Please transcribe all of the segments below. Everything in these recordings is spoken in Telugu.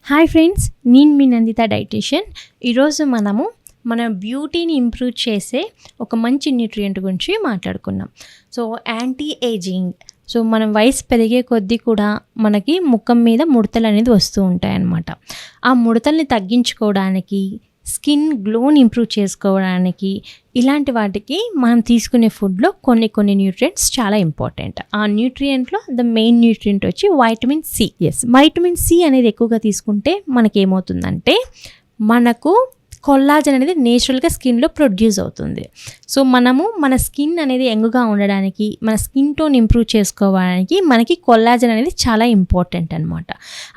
హాయ్ ఫ్రెండ్స్, నేను మీ నందిత డైటీషియన్. ఈరోజు మనము మన బ్యూటీని ఇంప్రూవ్ చేసే ఒక మంచి న్యూట్రియంట్ గురించి మాట్లాడుకున్నాం. So anti ageing. సో మనం వయసు పెరిగే కొద్దీ కూడా మనకి ముఖం మీద ముడతలు అనేది వస్తూ ఉంటాయి అన్నమాట. ఆ ముడతల్ని తగ్గించుకోవడానికి, స్కిన్ గ్లోని ఇంప్రూవ్ చేసుకోవడానికి, ఇలాంటి వాటికి మనం తీసుకునే ఫుడ్లో కొన్ని న్యూట్రియంట్స్ చాలా ఇంపార్టెంట్. ఆ న్యూట్రియంట్లో ద మెయిన్ న్యూట్రియంట్ వచ్చి వైటమిన్ సి. వైటమిన్ సి అనేది ఎక్కువగా తీసుకుంటే మనకేమవుతుందంటే మనకు కొల్లాజన్ అనేది నేచురల్గా స్కిన్లో ప్రొడ్యూస్ అవుతుంది. సో మనము మన స్కిన్ అనేది యంగ్గా ఉండడానికి, మన స్కిన్ టోన్ ఇంప్రూవ్ చేసుకోవడానికి మనకి కొల్లాజన్ అనేది చాలా ఇంపార్టెంట్ అనమాట.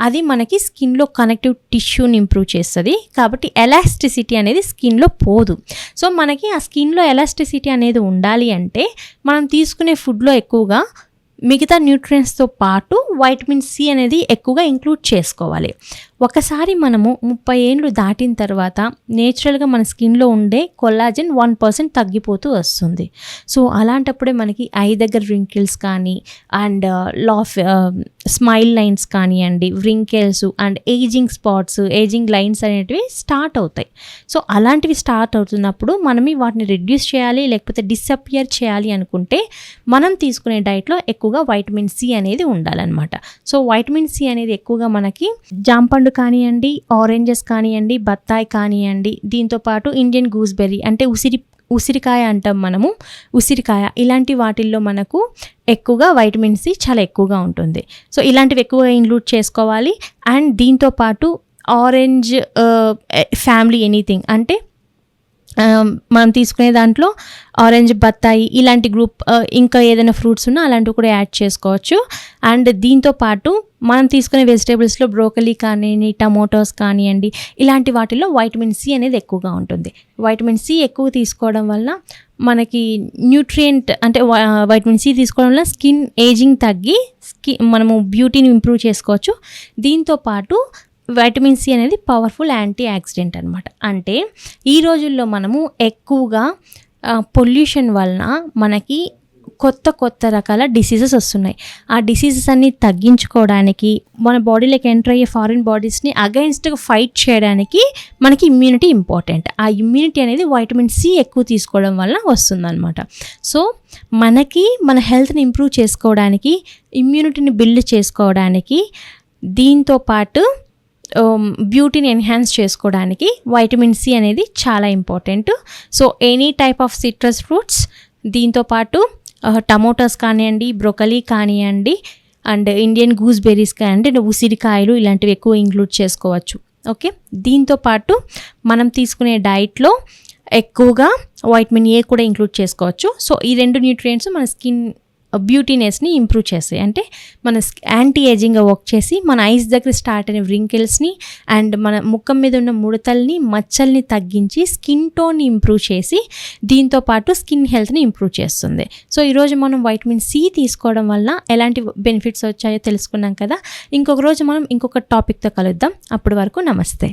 అది మనకి స్కిన్లో కనెక్టివ్ టిష్యూని ఇంప్రూవ్ చేస్తుంది. కాబట్టి ఎలాస్టిసిటీ అనేది స్కిన్లో పోదు. సో మనకి ఆ స్కిన్లో ఎలాస్టిసిటీ అనేది ఉండాలి అంటే మనం తీసుకునే ఫుడ్లో ఎక్కువగా మిగతా న్యూట్రియంట్స్తో పాటు వైటమిన్ సి అనేది ఎక్కువగా ఇంక్లూడ్ చేసుకోవాలి. ఒకసారి మనము 30 ఏళ్ళు దాటిన తర్వాత నేచురల్గా మన స్కిన్లో ఉండే కొల్లాజన్ 1% తగ్గిపోతూ వస్తుంది. సో అలాంటప్పుడే మనకి ఐ దగ్గర రింకిల్స్ కానీ అండ్ స్మైల్ లైన్స్ కానివ్వండి, wrinkles and ageing spots, ageing lines అనేటివి స్టార్ట్ అవుతాయి. సో అలాంటివి స్టార్ట్ అవుతున్నప్పుడు మనం వాటిని రెడ్యూస్ చేయాలి, లేకపోతే డిసపియర్ చేయాలి అనుకుంటే మనం తీసుకునే డైట్లో ఎక్కువగా వైటమిన్ సి అనేది ఉండాలన్నమాట. సో వైటమిన్ సి అనేది ఎక్కువగా మనకి జాంపండు కానివ్వండి, ఆరెంజెస్ కానివ్వండి, బత్తాయి కానివ్వండి, దీంతోపాటు ఇండియన్ గూస్బెర్రీ అంటే ఉసిరికాయ అంటాం మనము, ఉసిరికాయ, ఇలాంటి వాటిల్లో మనకు ఎక్కువగా వైటమిన్ సి చాలా ఎక్కువగా ఉంటుంది. సో ఇలాంటివి ఎక్కువగా ఇంక్లూడ్ చేసుకోవాలి. అండ్ దీంతోపాటు ఆరెంజ్ ఫ్యామిలీ ఎనీథింగ్ అంటే మనం తీసుకునే దాంట్లో ఆరెంజ్, బత్తాయి ఇలాంటి గ్రూప్, ఇంకా ఏదైనా ఫ్రూట్స్ ఉన్నా అలాంటివి కూడా యాడ్ చేసుకోవచ్చు. అండ్ దీంతోపాటు మనం తీసుకునే వెజిటేబుల్స్లో బ్రోకలీ కానివ్వండి, టమోటోస్ కానివ్వండి, ఇలాంటి వాటిల్లో వైటమిన్ సి అనేది ఎక్కువగా ఉంటుంది. వైటమిన్ సి ఎక్కువ తీసుకోవడం వల్ల మనకి న్యూట్రియంట్ అంటే వైటమిన్ సి తీసుకోవడం వల్ల స్కిన్ ఏజింగ్ తగ్గి మనము బ్యూటీని ఇంప్రూవ్ చేసుకోవచ్చు. దీంతోపాటు వైటమిన్ సి అనేది పవర్ఫుల్ యాంటీ ఆక్సిడెంట్ అనమాట. అంటే ఈ రోజుల్లో మనము ఎక్కువగా పొల్యూషన్ వలన మనకి కొత్త రకాల డిసీజెస్ వస్తున్నాయి. ఆ డిసీజెస్ అన్ని తగ్గించుకోవడానికి, మన బాడీలోకి ఎంటర్ అయ్యే ఫారిన్ బాడీస్ని అగైన్స్ట్గా ఫైట్ చేయడానికి మనకి ఇమ్యూనిటీ ఇంపార్టెంట్. ఆ ఇమ్యూనిటీ అనేది వైటమిన్ సి ఎక్కువ తీసుకోవడం వల్ల వస్తుందన్నమాట. సో మనకి మన హెల్త్ని ఇంప్రూవ్ చేసుకోవడానికి, ఇమ్యూనిటీని బిల్డ్ చేసుకోవడానికి, దీంతోపాటు బ్యూటీని ఎన్హాన్స్ చేసుకోవడానికి వైటమిన్ సి అనేది చాలా important. So any type of citrus fruits, దీంతోపాటు టమోటాస్ కానివ్వండి, బ్రోకలీ కానివ్వండి, అండ్ ఇండియన్ గూస్బెర్రీస్ కానివ్వండి, ఉసిరికాయలు ఇలాంటివి ఎక్కువ ఇంక్లూడ్ చేసుకోవచ్చు. ఓకే, దీంతోపాటు మనం తీసుకునే డైట్లో ఎక్కువగా వైటమిన్ ఏ కూడా ఇంక్లూడ్ చేసుకోవచ్చు. సో ఈ 2 న్యూట్రియంట్స్ మన స్కిన్ బ్యూటీనెస్ని ఇంప్రూవ్ చేస్తాయి. అంటే మన యాంటీ ఏజింగ్గా వర్క్ చేసి మన ఐస్ దగ్గర స్టార్ట్ అయిన వ్రింకిల్స్ని అండ్ మన ముఖం మీద ఉన్న ముడతల్ని, మచ్చల్ని తగ్గించి స్కిన్ టోన్ని ఇంప్రూవ్ చేసి దీంతోపాటు స్కిన్ హెల్త్ని ఇంప్రూవ్ చేస్తుంది. సో ఈరోజు మనం వైటమిన్ సి తీసుకోవడం వల్ల ఎలాంటి బెనిఫిట్స్ వచ్చాయో తెలుసుకున్నాం కదా. ఇంకొక రోజు మనం ఇంకొక టాపిక్తో కలుద్దాం. అప్పటి వరకు నమస్తే.